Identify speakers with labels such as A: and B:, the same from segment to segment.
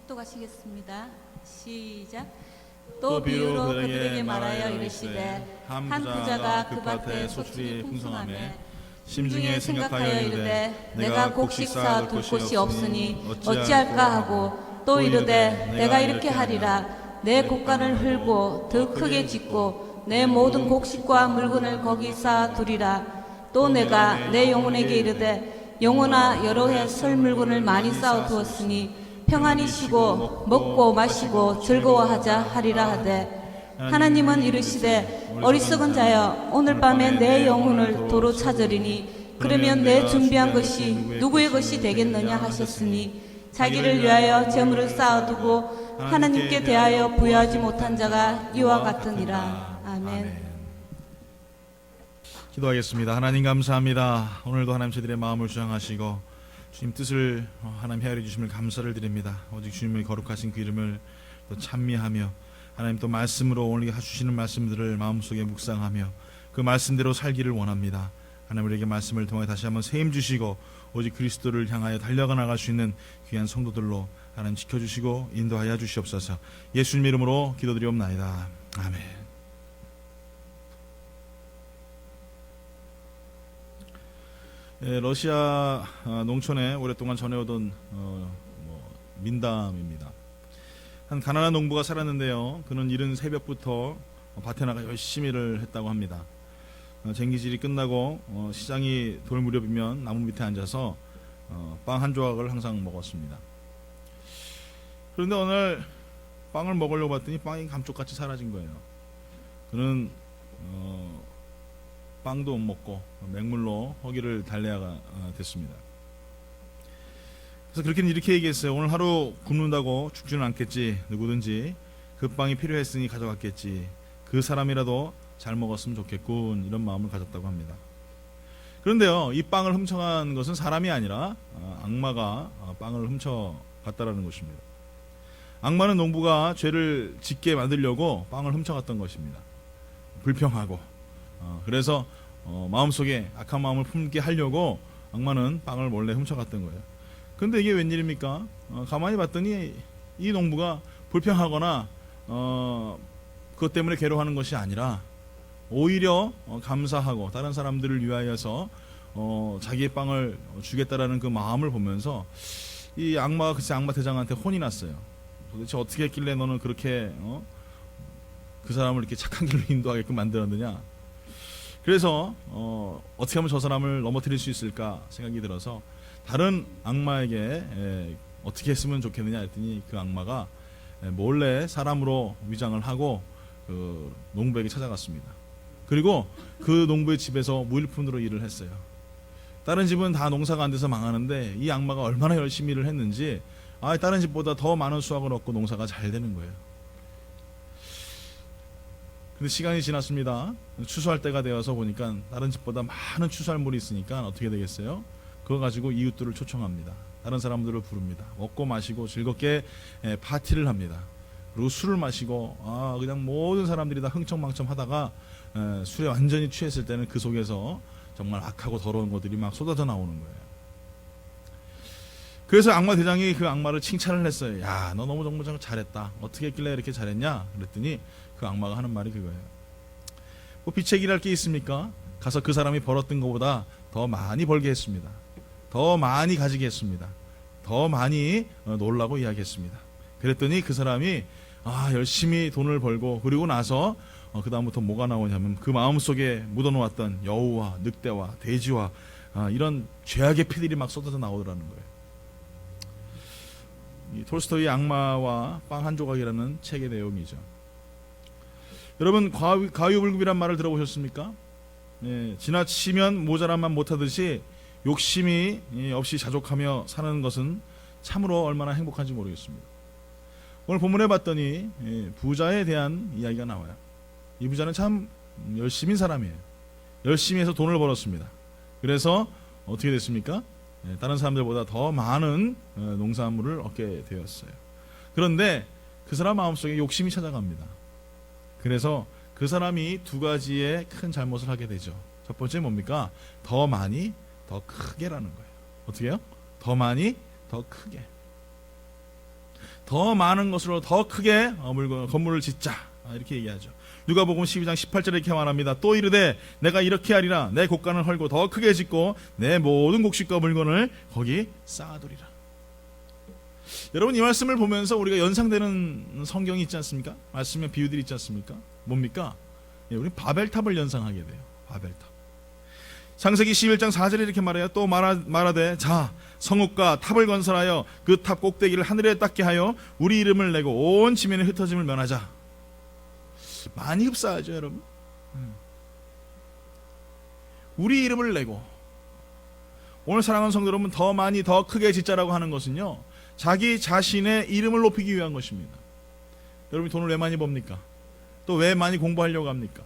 A: 합독하시겠습니다. 시작.
B: 또 비유로 그들에게 말하여 이르시되 한 부자가 그 밭에 소출이 풍성하매 심중에 생각하여 이르되 내가 곡식 쌓아 둘 곳이 없으니 어찌할까 하고 또 이르되 내가 이렇게 하리라. 내 곡간을 헐고 더 크게 짓고 내 모든 곡식과 물건을 거기 쌓아 두리라. 또 내가 내 영혼에게 이르되 영혼아 여러 해 설 물건을 많이 쌓아 두었으니 평안히 쉬고 먹고 마시고 즐거워하자 하리라 하되 하나님은 이르시되 어리석은 자여 오늘 밤에 내 영혼을 도로 찾으리니 그러면 내 준비한 것이 누구의 것이 되겠느냐 하셨으니 자기를 위하여 재물을 쌓아두고 하나님께 대하여 부여하지 못한 자가 이와 같으니라. 아멘. 기도하겠습니다. 하나님 감사합니다. 오늘도 하나님 저희들의 마음을 주장하시고 주님 뜻을 하나님 헤아려 주심을 감사를 드립니다. 오직 주님의 거룩하신 그 이름을 또 찬미하며 하나님 또 말씀으로 오늘 주시는 말씀들을 마음속에 묵상하며 그 말씀대로 살기를 원합니다. 하나님 우리에게 말씀을 통해 다시 한번 세임 주시고 오직 그리스도를 향하여 달려가 나갈 수 있는 귀한 성도들로 하나님 지켜주시고 인도하여 주시옵소서. 예수님 이름으로 기도드리옵나이다. 아멘. 러시아 농촌에 오랫동안 전해오던 민담입니다. 한 가난한 농부가 살았는데요. 그는 이른 새벽부터 밭에 나가 열심히 일을 했다고 합니다. 쟁기질이 끝나고 시장이 돌 무렵이면 나무 밑에 앉아서 빵 한 조각을 항상 먹었습니다. 그런데 오늘 빵을 먹으려고 봤더니 빵이 감쪽같이 사라진 거예요. 그는 빵도 못 먹고 맹물로 허기를 달래야가 됐습니다. 그래서 그렇게 이렇게 얘기했어요. 오늘 하루 굶는다고 죽지는 않겠지. 누구든지 그 빵이 필요했으니 가져갔겠지. 그 사람이라도 잘 먹었으면 좋겠군. 이런 마음을 가졌다고 합니다. 그런데요, 이 빵을 훔쳐간 것은 사람이 아니라 악마가 빵을 훔쳐갔다라는 것입니다. 악마는 농부가 죄를 짓게 만들려고 빵을 훔쳐갔던 것입니다. 불평하고 그래서 마음속에 악한 마음을 품게 하려고 악마는 빵을 몰래 훔쳐갔던 거예요. 근데 이게 웬일입니까? 가만히 봤더니 이 농부가 불평하거나 그것 때문에 괴로워하는 것이 아니라 오히려 감사하고 다른 사람들을 위하여서 자기의 빵을 주겠다라는 그 마음을 보면서 이 악마가 글쎄 악마 대장한테 혼이 났어요. 도대체 어떻게 했길래 너는 그렇게 그 사람을 이렇게 착한 길로 인도하게끔 만들었느냐. 그래서 어떻게 하면 저 사람을 넘어뜨릴 수 있을까 생각이 들어서 다른 악마에게 어떻게 했으면 좋겠느냐 했더니 그 악마가 몰래 사람으로 위장을 하고 그 농부에게 찾아갔습니다. 그리고 그 농부의 집에서 무일푼으로 일을 했어요. 다른 집은 다 농사가 안 돼서 망하는데 이 악마가 얼마나 열심히 일을 했는지 다른 집보다 더 많은 수확을 얻고 농사가 잘 되는 거예요. 근데 시간이 지났습니다. 추수할 때가 되어서 보니까 다른 집보다 많은 추수할물이 있으니까 어떻게 되겠어요? 그거 가지고 이웃들을 초청합니다. 다른 사람들을 부릅니다. 먹고 마시고 즐겁게 파티를 합니다. 그리고 술을 마시고 그냥 모든 사람들이 다 흥청망청 하다가 술에 완전히 취했을 때는 그 속에서 정말 악하고 더러운 것들이 막 쏟아져 나오는 거예요. 그래서 악마 대장이 그 악마를 칭찬을 했어요. 야, 너 너무 정말 잘했다. 어떻게 했길래 이렇게 잘했냐? 그랬더니 그 악마가 하는 말이 그거예요. 뭐 비책이랄 게 있습니까? 가서 그 사람이 벌었던 것보다 더 많이 벌게 했습니다. 더 많이 가지게 했습니다. 더 많이 놀라고 이야기했습니다. 그랬더니 그 사람이 열심히 돈을 벌고 그리고 나서 그 다음부터 뭐가 나오냐면 그 마음속에 묻어놓았던 여우와 늑대와 돼지와 이런 죄악의 피들이 막 쏟아져 나오더라는 거예요. 이 톨스토이의 악마와 빵 한 조각이라는 책의 내용이죠. 여러분 과유불급이란 말을 들어보셨습니까? 지나치면 모자란만 못하듯이 욕심이 없이 자족하며 사는 것은 참으로 얼마나 행복한지 모르겠습니다. 오늘 본문에 봤더니 부자에 대한 이야기가 나와요. 이 부자는 참 열심인 사람이에요. 열심히 해서 돈을 벌었습니다. 그래서 어떻게 됐습니까? 다른 사람들보다 더 많은 농산물을 얻게 되었어요. 그런데 그 사람 마음속에 욕심이 찾아갑니다. 그래서 그 사람이 두 가지의 큰 잘못을 하게 되죠. 첫 번째 뭡니까? 더 많이 더 크게라는 거예요. 어떻게 해요? 더 많이 더 크게. 더 많은 것으로 더 크게 건물을 짓자, 이렇게 얘기하죠. 누가복음 12장 18절에 이렇게 말합니다. 또 이르되 내가 이렇게 하리라. 내 곡간을 헐고 더 크게 짓고 내 모든 곡식과 물건을 거기 쌓아두리라. 여러분, 이 말씀을 보면서 우리가 연상되는 성경이 있지 않습니까? 말씀에 비유들이 있지 않습니까? 뭡니까? 우리 바벨탑을 연상하게 돼요. 바벨탑. 창세기 11장 4절에 이렇게 말해요. 또 말하되 자, 성읍과 탑을 건설하여 그 탑 꼭대기를 하늘에 닿게 하여 우리 이름을 내고 온 지면에 흩어짐을 면하자. 많이 흡사하죠, 여러분. 우리 이름을 내고. 오늘 사랑하는 성도 여러분, 더 많이 더 크게 짓자라고 하는 것은요, 자기 자신의 이름을 높이기 위한 것입니다. 여러분이 돈을 왜 많이 법니까? 또 왜 많이 공부하려고 합니까?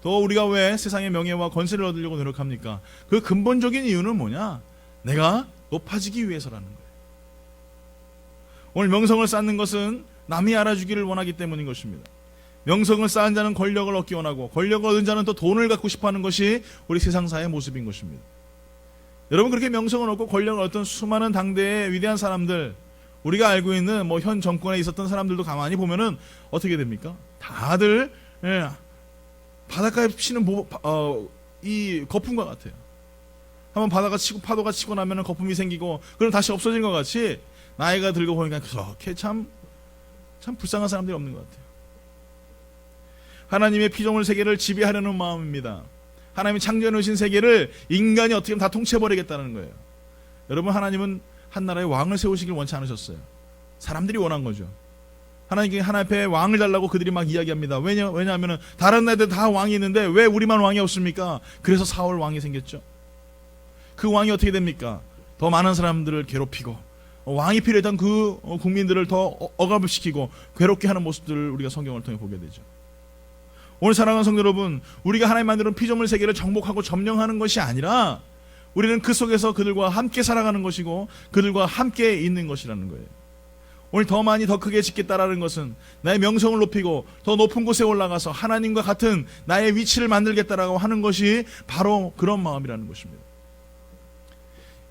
B: 또 우리가 왜 세상의 명예와 권세를 얻으려고 노력합니까? 그 근본적인 이유는 뭐냐? 내가 높아지기 위해서라는 거예요. 오늘 명성을 쌓는 것은 남이 알아주기를 원하기 때문인 것입니다. 명성을 쌓은 자는 권력을 얻기 원하고, 권력을 얻은 자는 또 돈을 갖고 싶어하는 것이 우리 세상사의 모습인 것입니다. 여러분, 그렇게 명성을 얻고 권력을 얻던 수많은 당대의 위대한 사람들, 우리가 알고 있는 현 정권에 있었던 사람들도 가만히 보면은 어떻게 됩니까? 다들 바닷가에 피는 이 거품과 같아요. 한번 파도가 치고 나면은 거품이 생기고, 그럼 다시 없어진 것 같이 나이가 들고 보니까 그렇게 참 불쌍한 사람들이 없는 것 같아요. 하나님의 피조물 세계를 지배하려는 마음입니다. 하나님이 창조해 놓으신 세계를 인간이 어떻게 하면 다 통치해버리겠다는 거예요. 여러분, 하나님은 한 나라의 왕을 세우시길 원치 않으셨어요. 사람들이 원한 거죠. 하나님께 하나님께 왕을 달라고 그들이 막 이야기합니다. 왜냐하면 다른 나라들 다 왕이 있는데 왜 우리만 왕이 없습니까? 그래서 사울 왕이 생겼죠. 그 왕이 어떻게 됩니까? 더 많은 사람들을 괴롭히고, 왕이 필요했던 그 국민들을 더 억압을 시키고 괴롭게 하는 모습들을 우리가 성경을 통해 보게 되죠. 오늘 사랑하는 성도 여러분, 우리가 하나님 만드는 피조물 세계를 정복하고 점령하는 것이 아니라 우리는 그 속에서 그들과 함께 살아가는 것이고 그들과 함께 있는 것이라는 거예요. 오늘 더 많이 더 크게 짓겠다라는 것은 나의 명성을 높이고 더 높은 곳에 올라가서 하나님과 같은 나의 위치를 만들겠다라고 하는 것이 바로 그런 마음이라는 것입니다.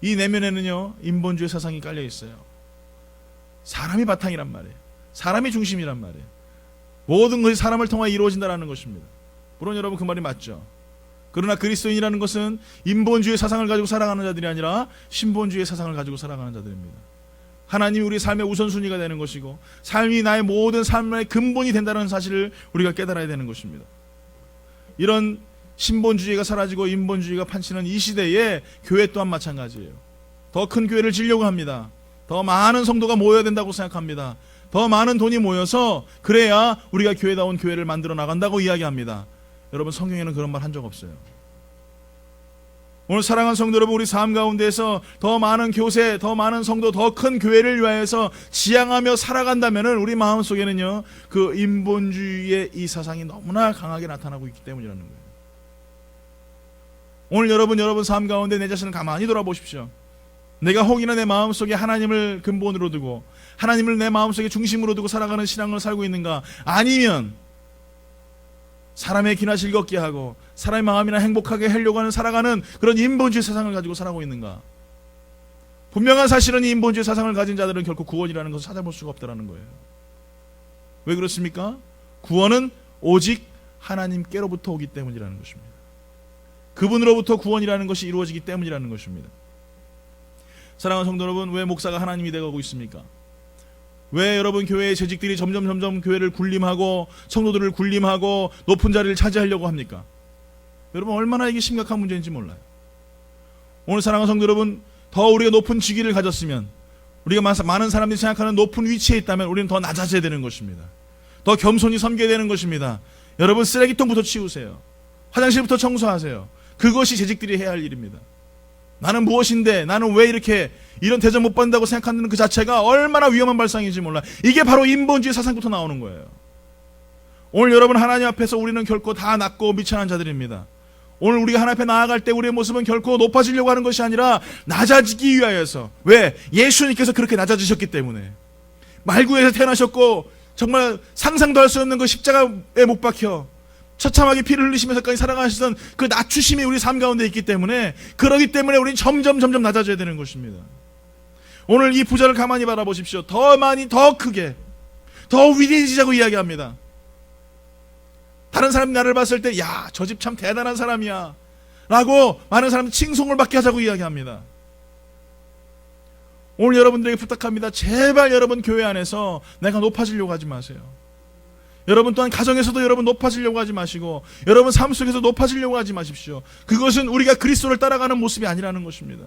B: 이 내면에는요, 인본주의 사상이 깔려 있어요. 사람이 바탕이란 말이에요. 사람이 중심이란 말이에요. 모든 것이 사람을 통하여 이루어진다는 것입니다. 물론 여러분, 그 말이 맞죠. 그러나 그리스도인이라는 것은 인본주의 사상을 가지고 살아가는 자들이 아니라 신본주의 사상을 가지고 살아가는 자들입니다. 하나님이 우리 삶의 우선순위가 되는 것이고 삶이 나의 모든 삶의 근본이 된다는 사실을 우리가 깨달아야 되는 것입니다. 이런 신본주의가 사라지고 인본주의가 판치는 이 시대에 교회 또한 마찬가지예요. 더 큰 교회를 지려고 합니다. 더 많은 성도가 모여야 된다고 생각합니다. 더 많은 돈이 모여서 그래야 우리가 교회다운 교회를 만들어 나간다고 이야기합니다. 여러분, 성경에는 그런 말 한 적 없어요. 오늘 사랑하는 성도 여러분, 우리 삶 가운데에서 더 많은 교세, 더 많은 성도, 더 큰 교회를 위하여서 지향하며 살아간다면 우리 마음속에는요, 그 인본주의의 이 사상이 너무나 강하게 나타나고 있기 때문이라는 거예요. 오늘 여러분 삶 가운데 내 자신을 가만히 돌아보십시오. 내가 혹이나 내 마음속에 하나님을 근본으로 두고 하나님을 내 마음속에 중심으로 두고 살아가는 신앙을 살고 있는가? 아니면 사람의 기나 즐겁게 하고 사람의 마음이나 행복하게 하려고 하는 살아가는 그런 인본주의 사상을 가지고 살아가고 있는가? 분명한 사실은 이 인본주의 사상을 가진 자들은 결코 구원이라는 것을 찾아볼 수가 없다는 거예요. 왜 그렇습니까? 구원은 오직 하나님께로부터 오기 때문이라는 것입니다. 그분으로부터 구원이라는 것이 이루어지기 때문이라는 것입니다. 사랑하는 성도 여러분, 왜 목사가 하나님이 되어가고 있습니까? 왜 여러분 교회의 재직들이 점점 교회를 군림하고 성도들을 군림하고 높은 자리를 차지하려고 합니까? 여러분, 얼마나 이게 심각한 문제인지 몰라요. 오늘 사랑하는 성도 여러분, 더 우리가 높은 직위를 가졌으면, 우리가 많은 사람들이 생각하는 높은 위치에 있다면 우리는 더 낮아져야 되는 것입니다. 더 겸손히 섬겨야 되는 것입니다. 여러분, 쓰레기통부터 치우세요. 화장실부터 청소하세요. 그것이 재직들이 해야 할 일입니다. 나는 무엇인데, 나는 왜 이렇게 이런 대접 못 받는다고 생각하는 그 자체가 얼마나 위험한 발상인지 몰라. 이게 바로 인본주의 사상부터 나오는 거예요. 오늘 여러분, 하나님 앞에서 우리는 결코 다 낮고 미천한 자들입니다. 오늘 우리가 하나님 앞에 나아갈 때 우리의 모습은 결코 높아지려고 하는 것이 아니라 낮아지기 위하여서. 왜? 예수님께서 그렇게 낮아지셨기 때문에. 말구에서 태어나셨고 정말 상상도 할 수 없는 그 십자가에 못 박혀 처참하게 피를 흘리시면서까지 살아가시던 그 낮추심이 우리 삶 가운데 있기 때문에, 그러기 때문에 우리는 점점 낮아져야 되는 것입니다. 오늘 이 부자를 가만히 바라보십시오. 더 많이, 더 크게, 더 위대해지자고 이야기합니다. 다른 사람이 나를 봤을 때 야, 저 집 참 대단한 사람이야 라고 많은 사람들이 칭송을 받게 하자고 이야기합니다. 오늘 여러분들에게 부탁합니다. 제발 여러분 교회 안에서 내가 높아지려고 하지 마세요. 여러분 또한 가정에서도 여러분 높아지려고 하지 마시고, 여러분 삶 속에서 높아지려고 하지 마십시오. 그것은 우리가 그리스도를 따라가는 모습이 아니라는 것입니다.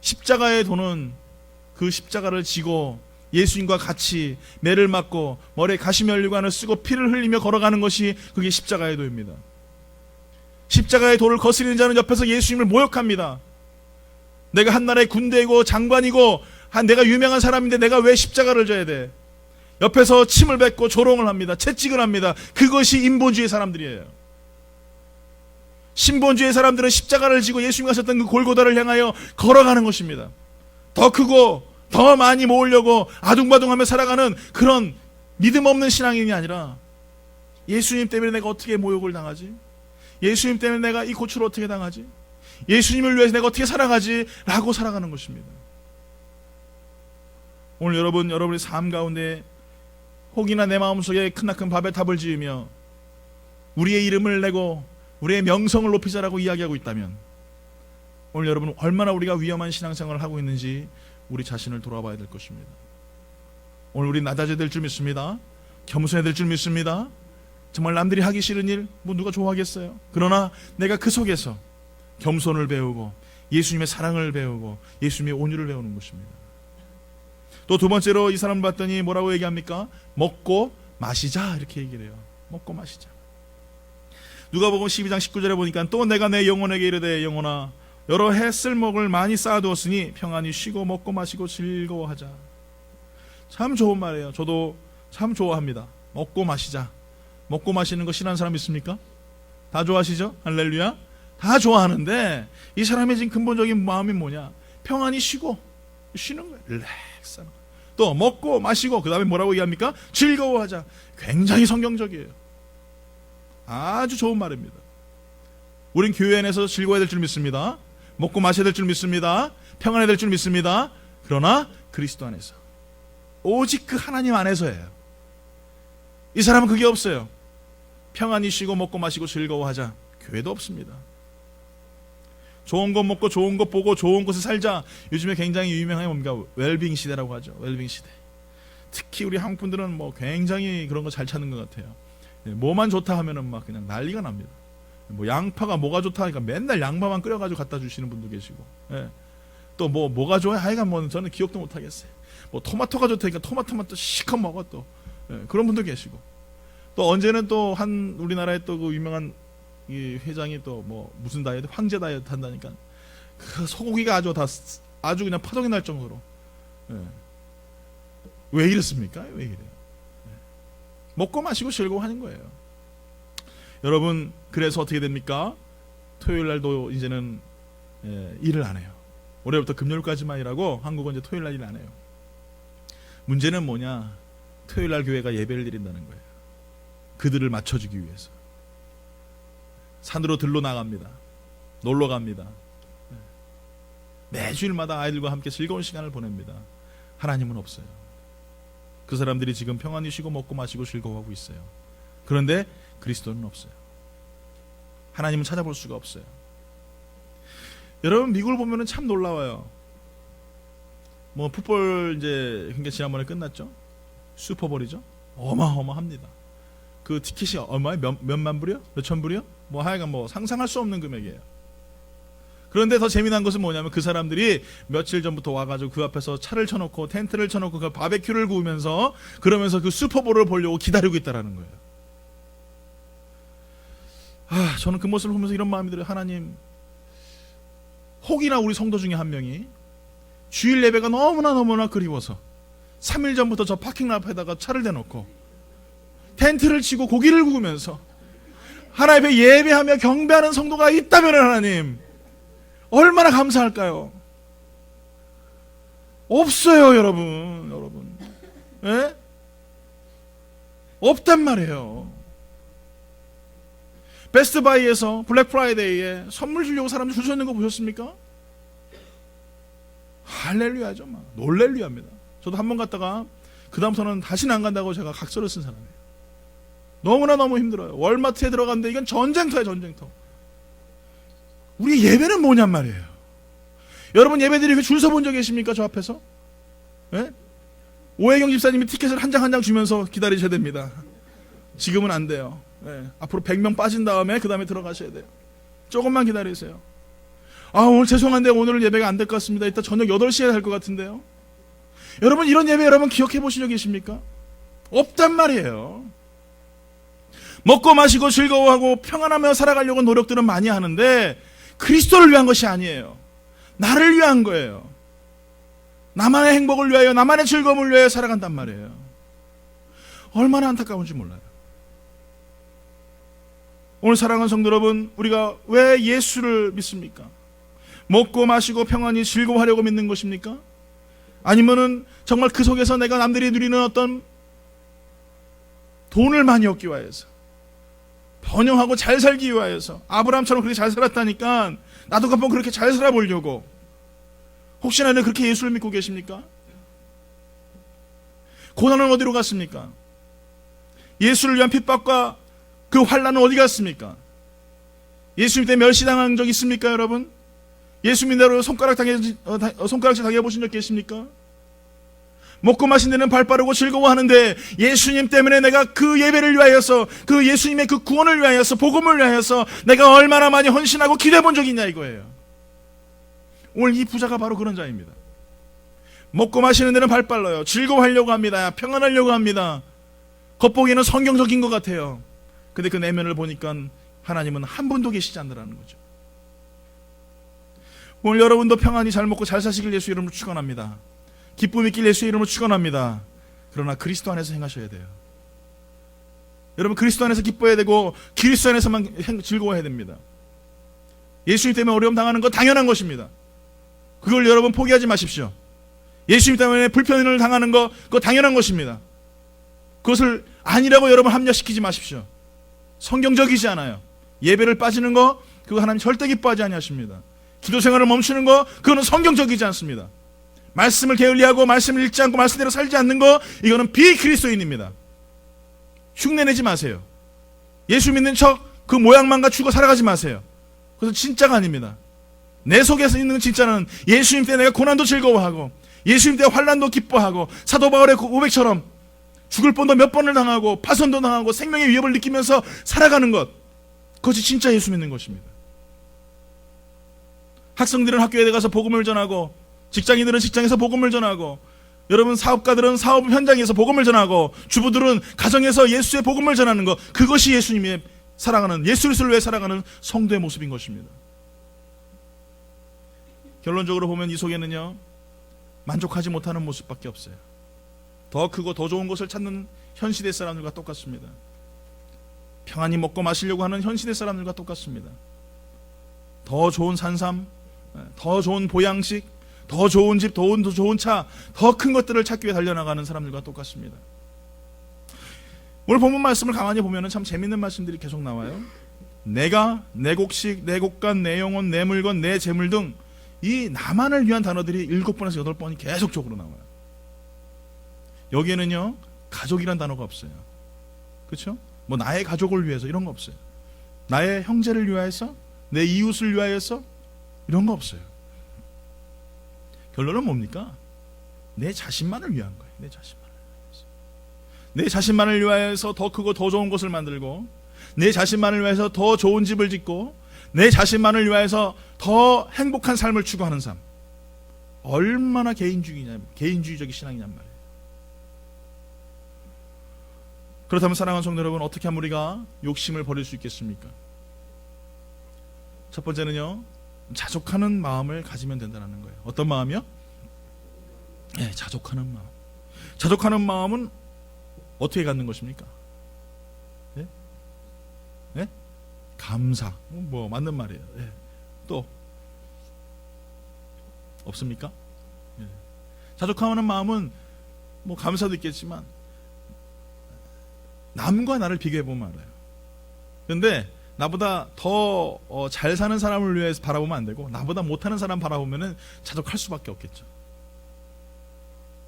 B: 십자가에 도는 그 십자가를 지고 예수님과 같이 매를 맞고 머리에 가시면류관을 쓰고 피를 흘리며 걸어가는 것이 그게 십자가의 도입니다. 십자가의 도를 거스리는 자는 옆에서 예수님을 모욕합니다. 내가 한 나라의 군대이고 장관이고 내가 유명한 사람인데 내가 왜 십자가를 져야 돼? 옆에서 침을 뱉고 조롱을 합니다. 채찍을 합니다. 그것이 인본주의 사람들이에요. 신본주의 사람들은 십자가를 지고 예수님이 가셨던 그 골고다를 향하여 걸어가는 것입니다. 더 크고 더 많이 모으려고 아둥바둥하며 살아가는 그런 믿음 없는 신앙인이 아니라, 예수님 때문에 내가 어떻게 모욕을 당하지? 예수님 때문에 내가 이 고초를 어떻게 당하지? 예수님을 위해서 내가 어떻게 살아가지? 라고 살아가는 것입니다. 오늘 여러분의 삶 가운데 혹이나 내 마음속에 크나큰 밥의 탑을 지으며 우리의 이름을 내고 우리의 명성을 높이자라고 이야기하고 있다면, 오늘 여러분 얼마나 우리가 위험한 신앙생활을 하고 있는지 우리 자신을 돌아봐야 될 것입니다. 오늘 우리 낮아져야 될 줄 믿습니다. 겸손해야 될 줄 믿습니다. 정말 남들이 하기 싫은 일 뭐 누가 좋아하겠어요? 그러나 내가 그 속에서 겸손을 배우고 예수님의 사랑을 배우고 예수님의 온유를 배우는 것입니다. 또 두 번째로 이 사람을 봤더니 뭐라고 얘기합니까? 먹고 마시자, 이렇게 얘기를 해요. 먹고 마시자. 누가복음 12장 19절에 보니까 또 내가 내 영혼에게 이르되 영혼아 여러 해 쓸먹을 많이 쌓아두었으니 평안히 쉬고 먹고 마시고 즐거워하자. 참 좋은 말이에요. 저도 참 좋아합니다. 먹고 마시자. 먹고 마시는 거 싫어하는 사람 있습니까? 다 좋아하시죠? 할렐루야. 다 좋아하는데 이 사람의 지금 근본적인 마음이 뭐냐? 평안히 쉬고 쉬는 거예요. 릴렉스 하는 거예요. 또 먹고 마시고 그 다음에 뭐라고 얘기합니까? 즐거워하자. 굉장히 성경적이에요. 아주 좋은 말입니다. 우린 교회 안에서 즐거워야 될 줄 믿습니다. 먹고 마셔야 될 줄 믿습니다. 평안해야 될 줄 믿습니다. 그러나 그리스도 안에서, 오직 그 하나님 안에서예요. 이 사람은 그게 없어요. 평안히 쉬고 먹고 마시고 즐거워하자. 교회도 없습니다. 좋은 것 먹고 좋은 것 보고 좋은 곳에 살자. 요즘에 굉장히 유명한 뭡니까? 웰빙 시대라고 하죠. 웰빙 시대. 특히 우리 한국 분들은 뭐 굉장히 그런 거 잘 찾는 것 같아요. 뭐만 좋다 하면은 막 그냥 난리가 납니다. 뭐 양파가 뭐가 좋다 하니까 맨날 양파만 끓여가지고 갖다 주시는 분도 계시고, 예. 또 뭐가 좋아요? 하여간 뭐 저는 기억도 못 하겠어요. 뭐 토마토가 좋다니까 토마토만 또 시커 먹어 또, 예. 그런 분도 계시고, 또 언제는 또 한 우리나라의 또 그 유명한 이 회장이 또 뭐 무슨 다이어트, 황제 다이어트 한다니까 그 소고기가 아주 그냥 파동이 날 정도로, 예. 왜 이렇습니까? 왜 이래요? 예. 먹고 마시고 즐거워하는 거예요. 여러분, 그래서 어떻게 됩니까? 토요일 날도 이제는 일을 안 해요. 올해부터 금요일까지만 일하고 한국은 이제 토요일 날 일 안 해요. 문제는 뭐냐? 토요일 날 교회가 예배를 드린다는 거예요. 그들을 맞춰주기 위해서. 산으로 들러 나갑니다. 놀러 갑니다. 매주일마다 아이들과 함께 즐거운 시간을 보냅니다. 하나님은 없어요. 그 사람들이 지금 평안히 쉬고 먹고 마시고 즐거워하고 있어요. 그런데 그리스도는 없어요. 하나님은 찾아볼 수가 없어요. 여러분, 미국을 보면은 참 놀라워요. 뭐 풋볼 이제 경기 지난번에 끝났죠. 슈퍼볼이죠. 어마어마합니다. 그 티켓이 얼마예요? 몇만 불이요? 몇천 불이요? 뭐 하여간 뭐 상상할 수 없는 금액이에요. 그런데 더 재미난 것은 뭐냐면 그 사람들이 며칠 전부터 와가지고 그 앞에서 차를 쳐놓고 텐트를 쳐놓고 그 바베큐를 구우면서 그러면서 그 슈퍼볼을 보려고 기다리고 있다라는 거예요. 저는 그 모습을 보면서 이런 마음이 들어요. 하나님, 혹이나 우리 성도 중에 한 명이 주일 예배가 너무나 그리워서 3일 전부터 저 파킹 앞에다가 차를 대놓고 텐트를 치고 고기를 구우면서 하나님 앞에 예배하며 경배하는 성도가 있다면 하나님 얼마나 감사할까요? 없어요, 여러분. 예? 없단 말이에요. 베스트바이에서 블랙 프라이데이에 선물 주려고 사람들 줄 서 있는 거 보셨습니까? 할렐루야죠. 막 놀렐루야입니다. 저도 한 번 갔다가 그 다음부터는 다시는 안 간다고 제가 각서를 쓴 사람이에요. 너무나 너무 힘들어요. 월마트에 들어갔는데 이건 전쟁터예요. 전쟁터. 우리 예배는 뭐냔 말이에요. 여러분 예배드리고 줄 서 본 적 계십니까? 저 앞에서? 예? 오해경 집사님이 티켓을 한 장 한 장 주면서 기다리셔야 됩니다. 지금은 안 돼요. 예. 앞으로 100명 빠진 다음에 그 다음에 들어가셔야 돼요. 조금만 기다리세요. 오늘 죄송한데 오늘은 예배가 안 될 것 같습니다. 이따 저녁 8시에 할 것 같은데요. 여러분 이런 예배 여러분 기억해 보신 적 계십니까? 없단 말이에요. 먹고 마시고 즐거워하고 평안하며 살아가려고 노력들은 많이 하는데 그리스도를 위한 것이 아니에요. 나를 위한 거예요. 나만의 행복을 위하여 나만의 즐거움을 위하여 살아간단 말이에요. 얼마나 안타까운지 몰라요. 오늘 사랑하는 성도 여러분, 우리가 왜 예수를 믿습니까? 먹고 마시고 평안히 즐거워하려고 믿는 것입니까? 아니면은 정말 그 속에서 내가 남들이 누리는 어떤 돈을 많이 얻기 위해서, 번영하고 잘 살기 위해서, 아브라함처럼 그렇게 잘 살았다니까 나도 한번 그렇게 잘 살아보려고, 혹시나 그렇게 예수를 믿고 계십니까? 고난은 어디로 갔습니까? 예수를 위한 핍박과 그 환난은 어디 갔습니까? 예수님 때 멸시당한 적 있습니까, 여러분? 예수 믿는다고 손가락질 당해보신 적 계십니까? 먹고 마신 데는 발 빠르고 즐거워하는데 예수님 때문에 내가 그 예배를 위하여서, 그 예수님의 그 구원을 위하여서, 복음을 위하여서 내가 얼마나 많이 헌신하고 기도해 본 적이 있냐 이거예요. 오늘 이 부자가 바로 그런 자입니다. 먹고 마시는 데는 발 빨라요. 즐거워하려고 합니다. 평안하려고 합니다. 겉보기에는 성경적인 것 같아요. 근데 그 내면을 보니까 하나님은 한 분도 계시지 않느라는 거죠. 오늘 여러분도 평안히 잘 먹고 잘 사시길 예수 이름으로 축원합니다. 기쁨 있길 예수 이름으로 축원합니다. 그러나 그리스도 안에서 행하셔야 돼요. 여러분 그리스도 안에서 기뻐해야 되고 그리스도 안에서만 즐거워해야 됩니다. 예수님 때문에 어려움 당하는 건 당연한 것입니다. 그걸 여러분 포기하지 마십시오. 예수님 때문에 불편을 당하는 거 그거 당연한 것입니다. 그것을 아니라고 여러분 합리화시키지 마십시오. 성경적이지 않아요. 예배를 빠지는 거 그거 하나님 절대 기뻐하지 아니하십니다. 기도 생활을 멈추는 거 그거는 성경적이지 않습니다. 말씀을 게을리하고 말씀을 읽지 않고 말씀대로 살지 않는 거 이거는 비그리스도인입니다. 흉내내지 마세요. 예수 믿는 척 그 모양만 갖추고 살아가지 마세요. 그래서 진짜가 아닙니다. 내 속에서 있는 진짜는 예수님 때 내가 고난도 즐거워하고 예수님 때 환난도 기뻐하고 사도 바울의 고백처럼 죽을 뻔도 몇 번을 당하고 파손도 당하고 생명의 위협을 느끼면서 살아가는 것, 그것이 진짜 예수 믿는 것입니다. 학생들은 학교에 가서 복음을 전하고 직장인들은 직장에서 복음을 전하고 여러분 사업가들은 사업 현장에서 복음을 전하고 주부들은 가정에서 예수의 복음을 전하는 것, 그것이 예수님의 살아가는, 예수 그리스도를 위해 살아가는 성도의 모습인 것입니다. 결론적으로 보면 이 속에는요 만족하지 못하는 모습밖에 없어요. 더 크고 더 좋은 것을 찾는 현 시대 사람들과 똑같습니다. 평안히 먹고 마시려고 하는 현 시대 사람들과 똑같습니다. 더 좋은 산삼, 더 좋은 보양식, 더 좋은 집, 더 좋은 차, 더 큰 것들을 찾기 위해 달려나가는 사람들과 똑같습니다. 오늘 본문 말씀을 가만히 보면 참 재밌는 말씀들이 계속 나와요. 내가, 내 곡식, 내 곡간, 내 영혼, 내 물건, 내 재물 등 이 나만을 위한 단어들이 7번에서 8번이 계속적으로 나와요. 여기에는요 가족이란 단어가 없어요. 그렇죠? 뭐 나의 가족을 위해서 이런 거 없어요. 나의 형제를 위하여서, 내 이웃을 위하여서 이런 거 없어요. 결론은 뭡니까? 내 자신만을 위한 거예요. 내 자신만을 위해서. 내 자신만을 위하여서 더 크고 더 좋은 것을 만들고, 내 자신만을 위해서 더 좋은 집을 짓고, 내 자신만을 위하여서 더 행복한 삶을 추구하는 삶. 얼마나 개인주의적인 신앙이냔 말이에요. 그렇다면 사랑하는 성도 여러분, 어떻게 하면 우리가 욕심을 버릴 수 있겠습니까? 첫 번째는요, 자족하는 마음을 가지면 된다는 거예요. 어떤 마음이요? 네, 자족하는 마음. 자족하는 마음은 어떻게 갖는 것입니까? 네? 네? 감사. 뭐 맞는 말이에요. 네. 또 없습니까? 네. 자족하는 마음은 뭐 감사도 있겠지만 남과 나를 비교해 보면 알아요. 그런데 나보다 더 잘 사는 사람을 위해서 바라보면 안 되고 나보다 못하는 사람 바라보면은 자족할 수밖에 없겠죠.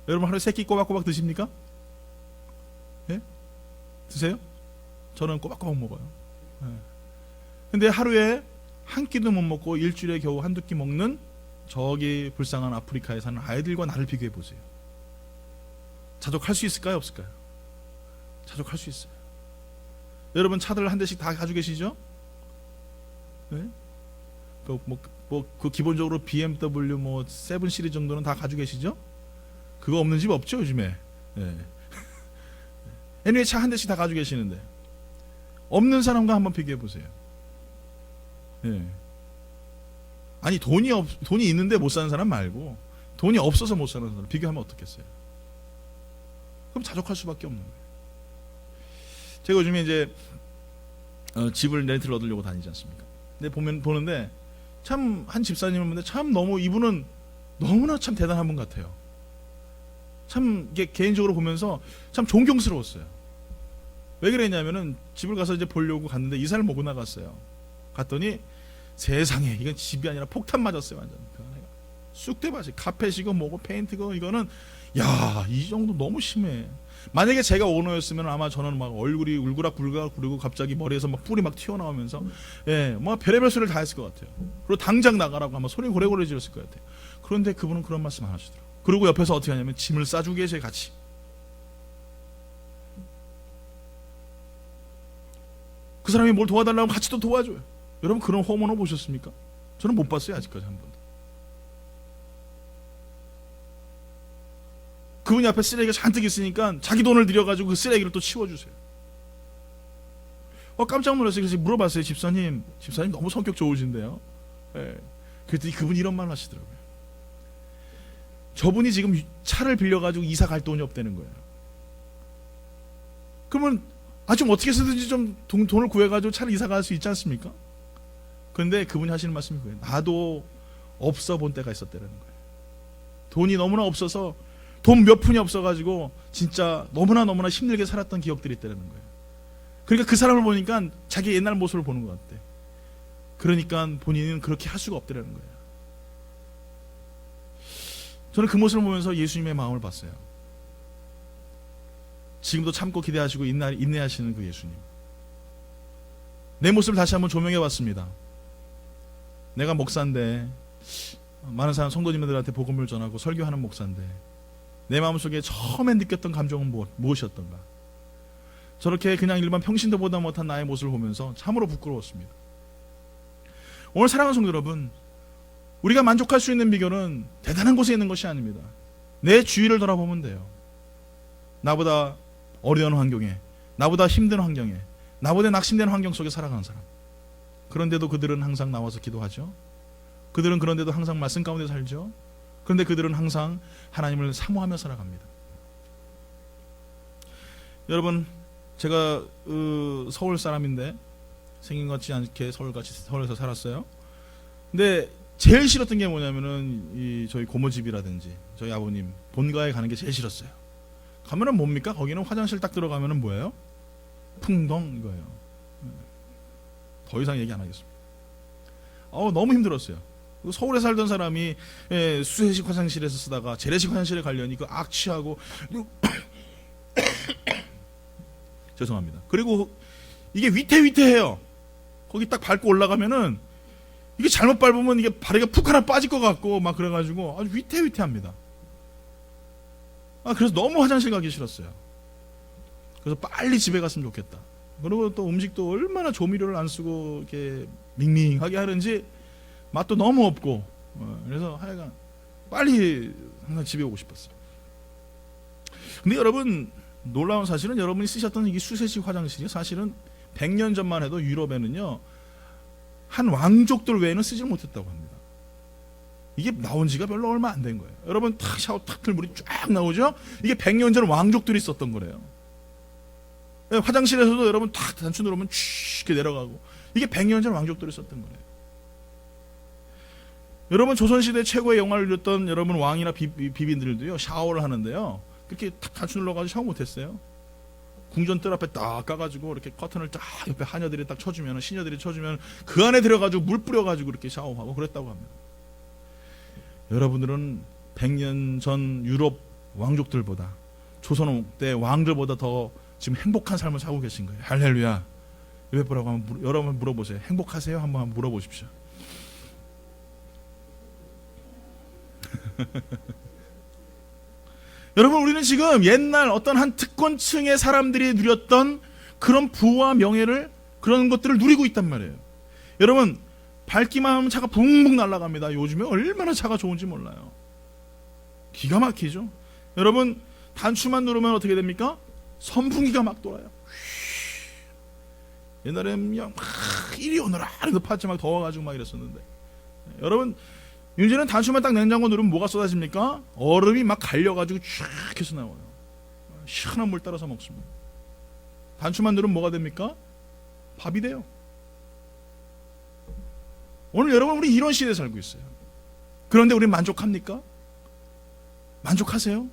B: 여러분 하루에 3끼 꼬박꼬박 드십니까? 예? 드세요? 저는 꼬박꼬박 먹어요. 예. 근데 하루에 한 끼도 못 먹고 일주일에 겨우 한두 끼 먹는 저기 불쌍한 아프리카에 사는 아이들과 나를 비교해 보세요. 자족할 수 있을까요? 없을까요? 자족할 수 있어요. 여러분 차들 한 대씩 다 가지고 계시죠? 네? 그 기본적으로 BMW 7 시리즈 정도는 다 가지고 계시죠? 그거 없는 집 없죠 요즘에. 네. 애니웨이 차 한 대씩 다 가지고 계시는데 없는 사람과 한번 비교해 보세요. 네. 아니 돈이 있는데 못 사는 사람 말고 돈이 없어서 못 사는 사람 비교하면 어떻겠어요? 그럼 자족할 수밖에 없는 거예요. 제가 요즘에 이제 집을 렌트를 얻으려고 다니지 않습니까? 근데 보는데 참 한 집사님을 보는데 참 너무 이분은 너무나 참 대단한 분 같아요. 참 이게 개인적으로 보면서 참 존경스러웠어요. 왜 그랬냐면은 집을 가서 이제 보려고 갔는데 이사를 모고 나갔어요. 갔더니 세상에 이건 집이 아니라 폭탄 맞았어요. 완전 쑥대밭이 카펫이고 뭐고 페인트고 이거는 야, 이 정도 너무 심해. 만약에 제가 오너였으면 아마 저는 막 얼굴이 울그락불그락 그리고 갑자기 머리에서 막 뿔이 막 튀어나오면서 뭐 별의별 소리를 다 했을 것 같아요. 그리고 당장 나가라고 아마 소리 고래고래 지렀을 것 같아요. 그런데 그분은 그런 말씀 안 하시더라고요. 그리고 옆에서 어떻게 하냐면 짐을 싸주고 계세요. 같이. 그 사람이 뭘 도와달라고 같이 또 도와줘요. 여러분 그런 호모노 보셨습니까? 저는 못 봤어요. 아직까지 한 번도. 그분이 앞에 쓰레기가 잔뜩 있으니까 자기 돈을 들여가지고 그 쓰레기를 또 치워주세요. 깜짝 놀랐어요. 그래서 물어봤어요. 집사님 너무 성격 좋으신데요. 그랬더니 그분이 이런 말 하시더라고요. 저분이 지금 차를 빌려가지고 이사 갈 돈이 없다는 거예요. 그러면 좀 어떻게 해서든지 좀 돈을 구해가지고 차를 이사 갈 수 있지 않습니까? 그런데 그분이 하시는 말씀이 그거예요. 나도 없어 본 때가 있었다는 거예요. 돈이 너무나 없어서 돈 몇 푼이 없어가지고 진짜 너무나 힘들게 살았던 기억들이 있다는 거예요. 그러니까 그 사람을 보니까 자기 옛날 모습을 보는 것 같대. 그러니까 본인은 그렇게 할 수가 없다는 거예요. 저는 그 모습을 보면서 예수님의 마음을 봤어요. 지금도 참고 기대하시고 인내하시는 그 예수님. 내 모습을 다시 한번 조명해 봤습니다. 내가 목사인데 많은 사람 성도님들한테 복음을 전하고 설교하는 목사인데 내 마음속에 처음에 느꼈던 감정은 무엇이었던가? 저렇게 그냥 일반 평신도 보다 못한 나의 모습을 보면서 참으로 부끄러웠습니다. 오늘 사랑하는 성도 여러분, 우리가 만족할 수 있는 비결은 대단한 곳에 있는 것이 아닙니다. 내 주위를 돌아보면 돼요. 나보다 어려운 환경에, 나보다 힘든 환경에, 나보다 낙심되는 환경 속에 살아가는 사람. 그런데도 그들은 항상 나와서 기도하죠. 그들은 그런데도 항상 말씀 가운데 살죠. 그런데 그들은 항상 하나님을 사모하며 살아갑니다. 여러분, 제가 서울 사람인데 생긴 것 같지 않게 서울에서 살았어요. 근데 제일 싫었던 게 뭐냐면은 저희 고모집이라든지 저희 아버님 본가에 가는 게 제일 싫었어요. 가면은 뭡니까? 거기는 화장실 딱 들어가면은 뭐예요? 풍덩 이거예요. 더 이상 얘기 안 하겠습니다. 너무 힘들었어요. 서울에 살던 사람이 수세식 화장실에서 쓰다가 재래식 화장실에 가려니 그 악취하고 죄송합니다. 그리고 이게 위태위태해요. 거기 딱 밟고 올라가면은 이게 잘못 밟으면 이게 발에가 푹 하나 빠질 것 같고 막 그래가지고 아주 위태위태합니다. 그래서 너무 화장실 가기 싫었어요. 그래서 빨리 집에 갔으면 좋겠다. 그리고 또 음식도 얼마나 조미료를 안 쓰고 이렇게 밍밍하게 하는지 맛도 너무 없고 그래서 하여간 빨리 항상 집에 오고 싶었어요. 근데 여러분 놀라운 사실은 여러분이 쓰셨던 이 수세식 화장실이 사실은 100년 전만 해도 유럽에는요 한 왕족들 외에는 쓰질 못했다고 합니다. 이게 나온 지가 별로 얼마 안 된 거예요. 여러분 탁 샤워 탁 틀 물이 쫙 나오죠. 이게 100년 전 왕족들이 썼던 거래요. 화장실에서도 여러분 탁 단추 누르면 쭉 이렇게 내려가고 이게 100년 전 왕족들이 썼던 거예요. 여러분 조선시대 최고의 영화를 누렸던 여러분 왕이나 비빈들도요 샤워를 하는데요 그렇게 탁 단추 눌러가지고 샤워 못했어요. 궁전 뜰 앞에 딱 까가지고 이렇게 커튼을 딱 옆에 하녀들이 딱 쳐주면 시녀들이 쳐주면 그 안에 들어가지고 물 뿌려가지고 이렇게 샤워하고 그랬다고 합니다. 여러분들은 100년 전 유럽 왕족들보다, 조선 때 왕들보다 더 지금 행복한 삶을 살고 계신 거예요. 할렐루야. 옆에 보라고 한번 여러분 물어보세요. 행복하세요? 한번 물어보십시오. 여러분, 우리는 지금 옛날 어떤 한 특권층의 사람들이 누렸던 그런 부와 명예를, 그런 것들을 누리고 있단 말이에요. 여러분, 밟기만 하면 차가 붕붕 날아갑니다. 요즘에 얼마나 차가 좋은지 몰라요. 기가 막히죠. 여러분, 단추만 누르면 어떻게 됩니까? 선풍기가 막 돌아요. 옛날에는 그냥 막 이리 오너라 이거 팥지 막 더워가지고 막 이랬었는데, 여러분, 이제는 단추만 딱 냉장고 누르면 뭐가 쏟아집니까? 얼음이 막 갈려가지고 쫙 해서 나와요. 시원한 물 따라서 먹습니다. 단추만 누르면 뭐가 됩니까? 밥이 돼요. 오늘 여러분, 우리 이런 시대에 살고 있어요. 그런데 우리 만족합니까? 만족하세요?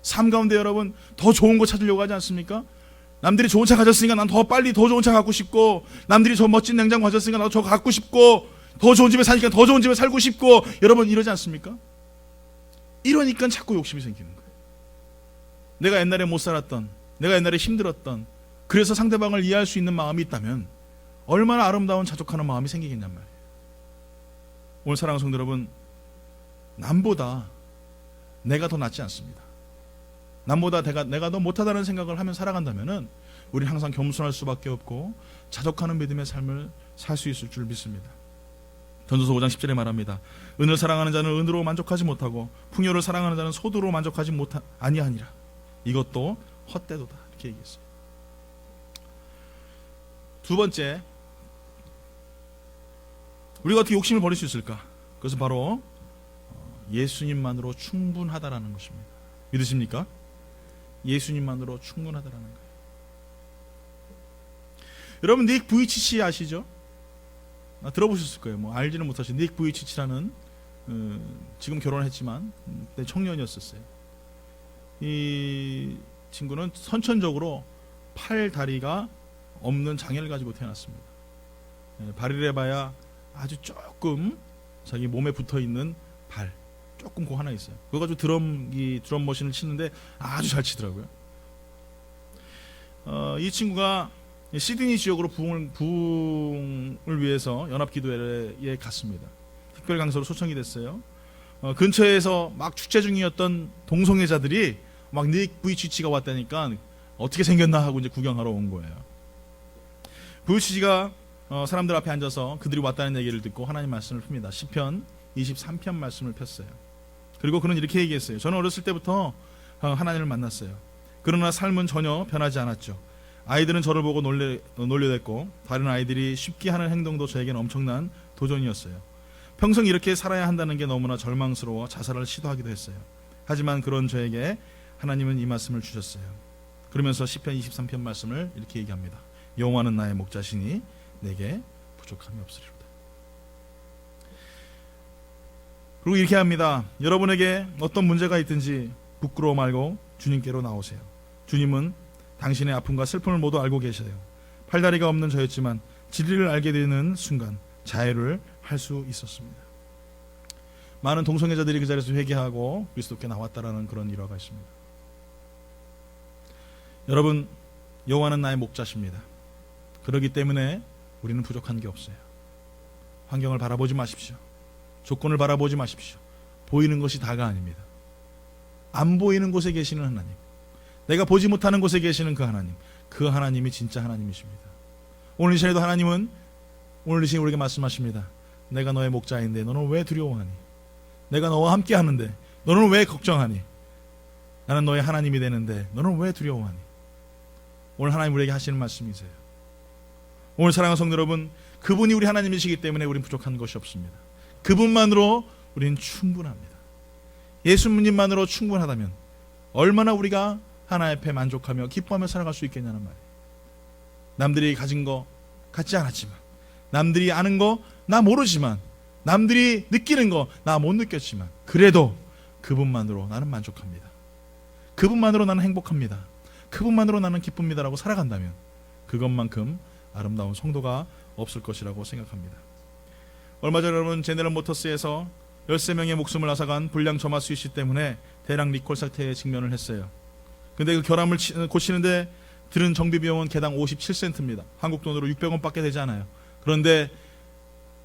B: 삶 가운데 여러분, 더 좋은 거 찾으려고 하지 않습니까? 남들이 좋은 차 가졌으니까 난 더 빨리 더 좋은 차 갖고 싶고, 남들이 저 멋진 냉장고 가졌으니까 나도 저거 갖고 싶고, 더 좋은 집에 사니까 더 좋은 집에 살고 싶고, 여러분 이러지 않습니까? 이러니까 자꾸 욕심이 생기는 거예요. 내가 옛날에 못 살았던, 내가 옛날에 힘들었던, 그래서 상대방을 이해할 수 있는 마음이 있다면 얼마나 아름다운 자족하는 마음이 생기겠냔 말이에요. 오늘 사랑하는 성도 여러분, 남보다 내가 더 낫지 않습니다. 남보다 내가 더 못하다는 생각을 하면 살아간다면 우리는 항상 겸손할 수밖에 없고 자족하는 믿음의 삶을 살 수 있을 줄 믿습니다. 전도서 5장 10절에 말합니다. 은을 사랑하는 자는 은으로 만족하지 못하고 풍요를 사랑하는 자는 소도로 만족하지 아니하니라. 이것도 헛되도다. 이렇게 얘기했어요. 두 번째, 우리가 어떻게 욕심을 버릴 수 있을까? 그것은 바로 예수님만으로 충분하다라는 것입니다. 믿으십니까? 예수님만으로 충분하다라는 거예요. 여러분, 닉 부이치치 아시죠? 들어보셨을 거예요. 뭐 알지는 못하시죠. 닉 부이치치라는 지금 결혼했지만 그때 청년이었었어요. 이 친구는 선천적으로 팔 다리가 없는 장애를 가지고 태어났습니다. 발이래봐야 아주 조금 자기 몸에 붙어있는 발 조금 그 하나 있어요. 그거 가지고 드럼 머신을 치는데 아주 잘 치더라고요. 이 친구가 시드니 지역으로 부흥을 위해서 연합기도회에 갔습니다. 특별 강사로 초청이 됐어요. 근처에서 막 축제 중이었던 동성애자들이 막 닉 부이치치가 왔다니까 어떻게 생겼나 하고 이제 구경하러 온 거예요. 부이치치가 사람들 앞에 앉아서 그들이 왔다는 얘기를 듣고 하나님 말씀을 풉니다. 시편 23편 말씀을 폈어요. 그리고 그는 이렇게 얘기했어요. 저는 어렸을 때부터 하나님을 만났어요. 그러나 삶은 전혀 변하지 않았죠. 아이들은 저를 보고 놀려댔고 다른 아이들이 쉽게 하는 행동도 저에게는 엄청난 도전이었어요. 평생 이렇게 살아야 한다는 게 너무나 절망스러워 자살을 시도하기도 했어요. 하지만 그런 저에게 하나님은 이 말씀을 주셨어요. 그러면서 시편 23편 말씀을 이렇게 얘기합니다. 여호와는 나의 목자시니 내게 부족함이 없으리로다. 그리고 이렇게 합니다. 여러분에게 어떤 문제가 있든지 부끄러워 말고 주님께로 나오세요. 주님은 당신의 아픔과 슬픔을 모두 알고 계셔요. 팔다리가 없는 저였지만 진리를 알게 되는 순간 자유를 할 수 있었습니다. 많은 동성애자들이 그 자리에서 회개하고 그리스도께 나왔다라는 그런 일화가 있습니다. 여러분, 여호와는 나의 목자십니다. 그렇기 때문에 우리는 부족한 게 없어요. 환경을 바라보지 마십시오. 조건을 바라보지 마십시오. 보이는 것이 다가 아닙니다. 안 보이는 곳에 계시는 하나님, 내가 보지 못하는 곳에 계시는 그 하나님, 그 하나님이 진짜 하나님이십니다. 오늘 이 시간에도 하나님은 오늘 이 시간에 우리에게 말씀하십니다. 내가 너의 목자인데 너는 왜 두려워하니? 내가 너와 함께 하는데 너는 왜 걱정하니? 나는 너의 하나님이 되는데 너는 왜 두려워하니? 오늘 하나님 우리에게 하시는 말씀이세요. 오늘 사랑하는 성도 여러분, 그분이 우리 하나님이시기 때문에 우리는 부족한 것이 없습니다. 그분만으로 우리는 충분합니다. 예수님만으로 충분하다면 얼마나 우리가 하나님 앞에 만족하며 기뻐하며 살아갈 수 있겠냐는 말이에요. 남들이 가진 거 갖지 않았지만, 남들이 아는 거 나 모르지만, 남들이 느끼는 거 나 못 느꼈지만, 그래도 그분만으로 나는 만족합니다. 그분만으로 나는 행복합니다. 그분만으로 나는 기쁩니다라고 살아간다면 그것만큼 아름다운 성도가 없을 것이라고 생각합니다. 얼마 전에 여러분 제네럴 모터스에서 13명의 목숨을 앗아간 불량 점화 스위치 때문에 대량 리콜 사태에 직면을 했어요. 근데 그 결함을 고치는데 들은 정비 비용은 개당 57센트입니다. 한국 돈으로 600원밖에 되지 않아요. 그런데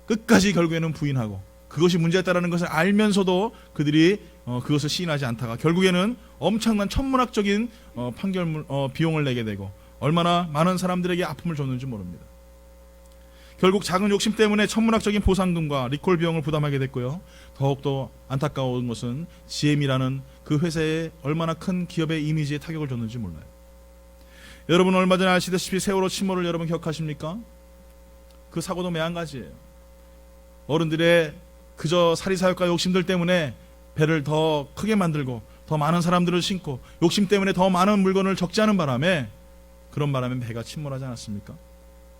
B: 끝까지 결국에는 부인하고 그것이 문제였다라는 것을 알면서도 그들이 그것을 시인하지 않다가 결국에는 엄청난 천문학적인 비용을 내게 되고 얼마나 많은 사람들에게 아픔을 줬는지 모릅니다. 결국 작은 욕심 때문에 천문학적인 보상금과 리콜 비용을 부담하게 됐고요. 더욱더 안타까운 것은 GM이라는 그 회사에 얼마나 큰 기업의 이미지에 타격을 줬는지 몰라요. 여러분 얼마 전에 아시다시피 세월호 침몰을 여러분 기억하십니까? 그 사고도 매한가지예요. 어른들의 그저 사리사욕과 욕심들 때문에 배를 더 크게 만들고 더 많은 사람들을 싣고 욕심 때문에 더 많은 물건을 적재하는 바람에 그런 바람에 배가 침몰하지 않았습니까?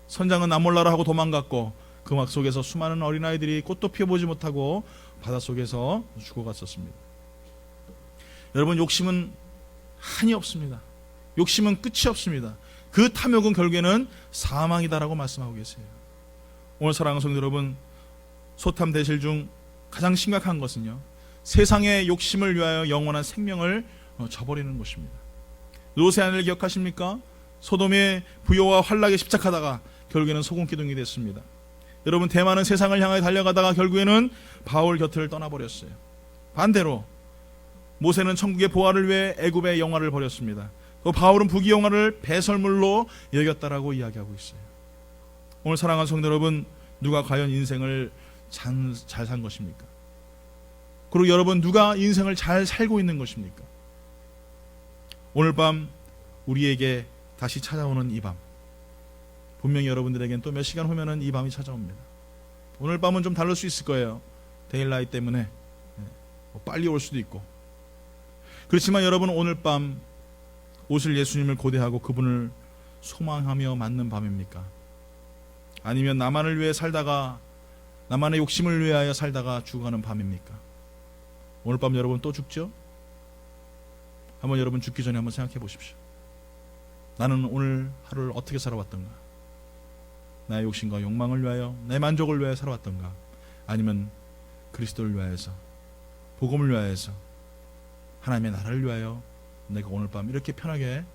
B: 선장은 남몰라라 하고 도망갔고 그 막 속에서 수많은 어린아이들이 꽃도 피워보지 못하고 바닷속에서 죽어갔었습니다. 여러분 욕심은 한이 없습니다. 욕심은 끝이 없습니다. 그 탐욕은 결국에는 사망이다라고 말씀하고 계세요. 오늘 사랑하는 성도 여러분, 소탐 대실 중 가장 심각한 것은요, 세상의 욕심을 위하여 영원한 생명을 저버리는 것입니다. 롯의 아내를 기억하십니까? 소돔의 부요와 환락에 집착하다가 결국에는 소금 기둥이 됐습니다. 여러분 대만은 세상을 향해 달려가다가 결국에는 바울 곁을 떠나버렸어요. 반대로 모세는 천국의 보화를 위해 애굽의 영화를 버렸습니다. 또 바울은 부귀영화를 배설물로 여겼다라고 이야기하고 있어요. 오늘 사랑하는 성도 여러분, 누가 과연 인생을 잘 산 것입니까? 그리고 여러분 누가 인생을 잘 살고 있는 것입니까? 오늘 밤 우리에게 다시 찾아오는 이 밤, 분명히 여러분들에겐 또 몇 시간 후면은 이 밤이 찾아옵니다. 오늘 밤은 좀 다를 수 있을 거예요. 데일라이트 때문에 빨리 올 수도 있고. 그렇지만 여러분 오늘 밤 오실 예수님을 고대하고 그분을 소망하며 맞는 밤입니까? 아니면 나만을 위해 살다가 나만의 욕심을 위하여 살다가 죽어가는 밤입니까? 오늘 밤 여러분 또 죽죠? 한번 여러분 죽기 전에 한번 생각해 보십시오. 나는 오늘 하루를 어떻게 살아왔던가? 나의 욕심과 욕망을 위하여, 내 만족을 위하여 살아왔던가? 아니면 그리스도를 위하여서, 복음을 위하여서, 하나님의 나라를 위하여 내가 오늘 밤 이렇게 편하게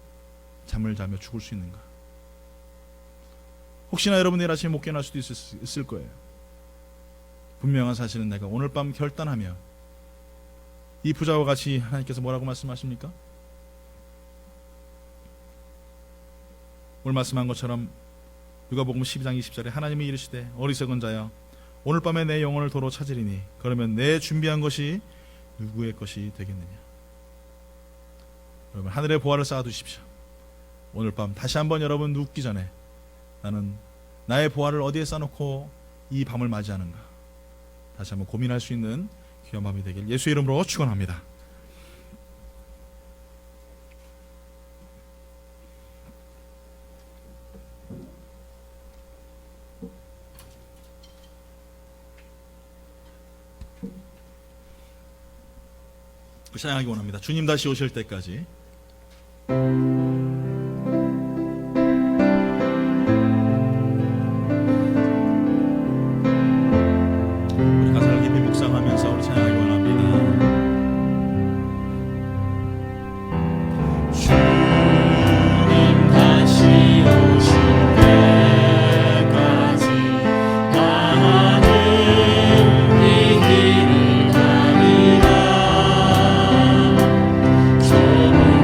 B: 잠을 자며 죽을 수 있는가? 혹시나 여러분 내일 아침에 못 깨어날 수도 있을 거예요. 분명한 사실은 내가 오늘 밤 결단하며 이 부자와 같이 하나님께서 뭐라고 말씀하십니까? 오늘 말씀한 것처럼 누가복음 12장 20절에 하나님이 이르시되 어리석은 자여 오늘 밤에 내 영혼을 도로 찾으리니 그러면 내 준비한 것이 누구의 것이 되겠느냐. 여러분 하늘의 보화를 쌓아두십시오. 오늘 밤 다시 한번 여러분 눕기 전에 나는 나의 보화를 어디에 쌓아놓고 이 밤을 맞이하는가 다시 한번 고민할 수 있는 귀한 밤이 되길 예수의 이름으로 축원합니다. 찬양하기 원합니다. 주님 다시 오실 때까지. 우리 가사를 깊이 묵상하면서 우리 찬양하기 원합니다.
A: 주님 다시 오실 때까지 나는 이 길을 가리라. 좁은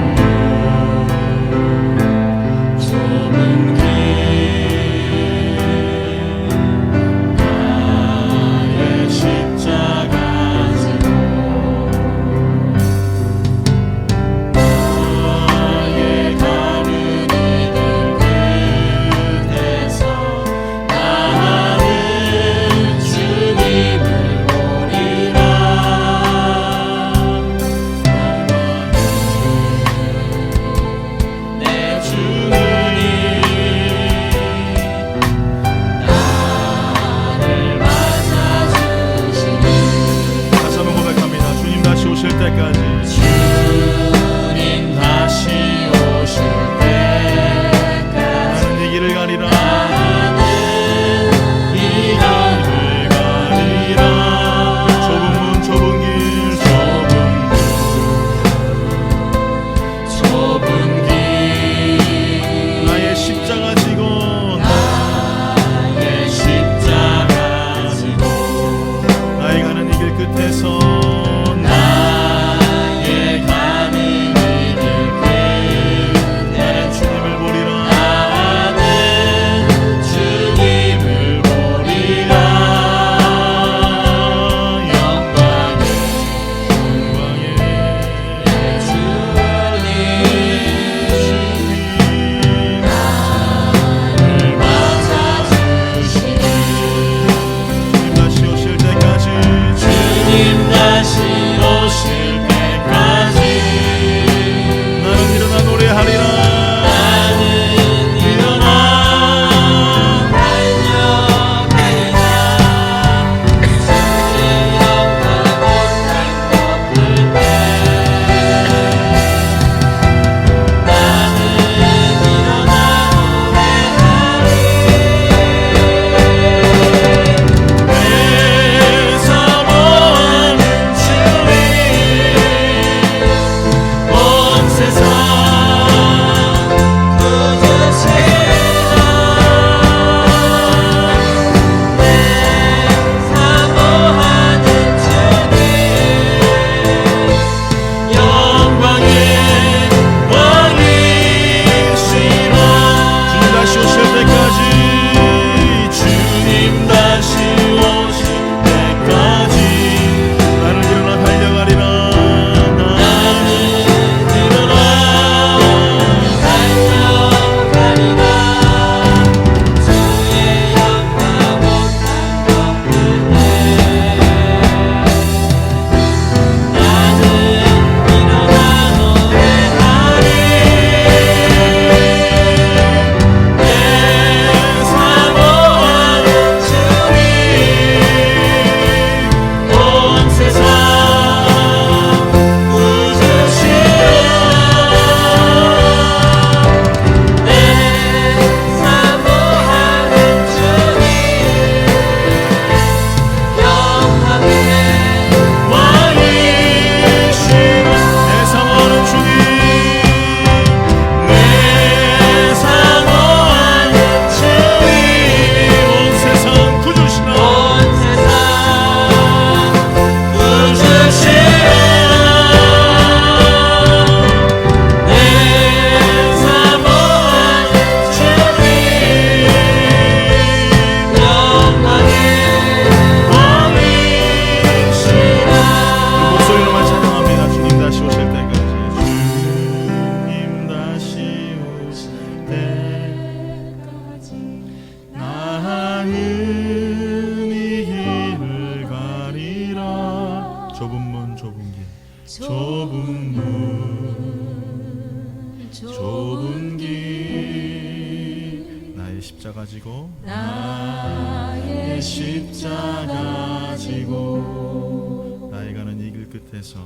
B: 십자가 지고
A: 나의 십자가 지고
B: 나의 가는 이 길 끝에서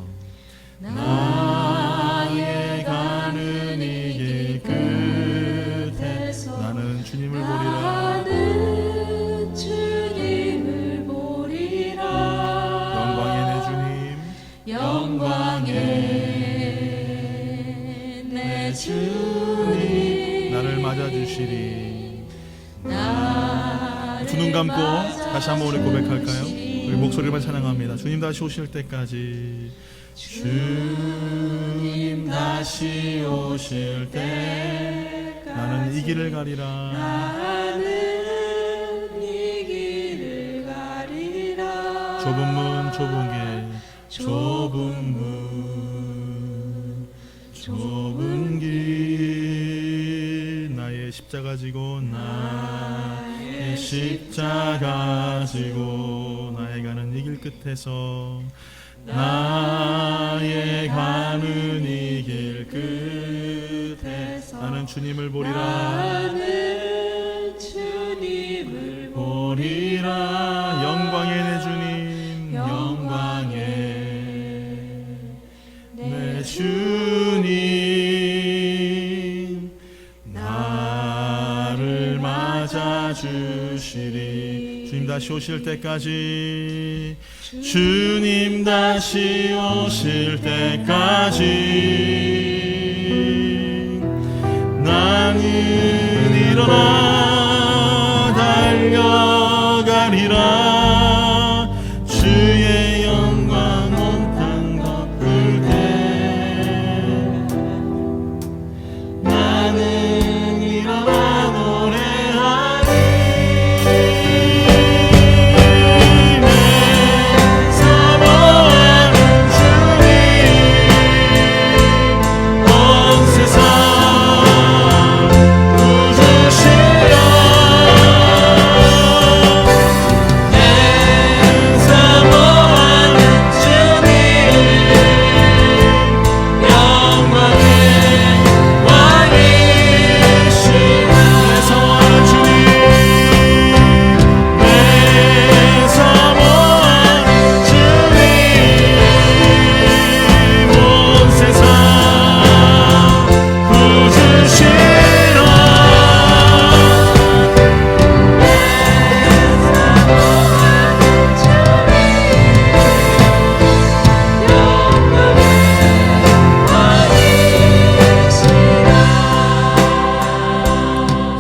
A: 나의 가는 이 길 끝에서
B: 나는 주님을 보리라.
A: 나는 주님을 보리라.
B: 영광의 내 주님,
A: 영광의 내 주님
B: 나를 맞아주시리. 두 눈 감고 다시 한번 우리 고백할까요? 우리 목소리만 찬양합니다. 주님 다시 오실 때까지, 주님 다시 오실 때 나는 이 길을 가리라.
A: 나는 이 길을 가리라.
B: 좁은 문 좁은 길,
A: 좁은 문
B: 좁은 길, 나의 십자가 지고 나의 십자가 지고 나의 가는 이 길 끝에서 나의 가는 이 길 끝에서 나는 주님을 보리라.
A: 나는 주님을
B: 보리라. 영광의 내 주님, 영광의 내 주님, 나를 맞아주시리. 주님 다시 오실 때까지, 주님 다시 오실 때까지 나는 일어나 달려가리라. 주의 영광 온 땅 덮을 때 나는 일어나 노래하리. 내 사모하는 주님, 온 세상 구주시라. 내 사모하는 주님, 영광의 왕이시라. 내 사모하는 주님, 내 사모하는 주님, 온 세상 구주시라.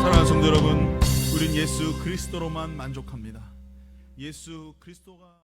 B: 사랑하는 성도 여러분, 우린 예수 그리스도로만 만족합니다. 예수 그리스도가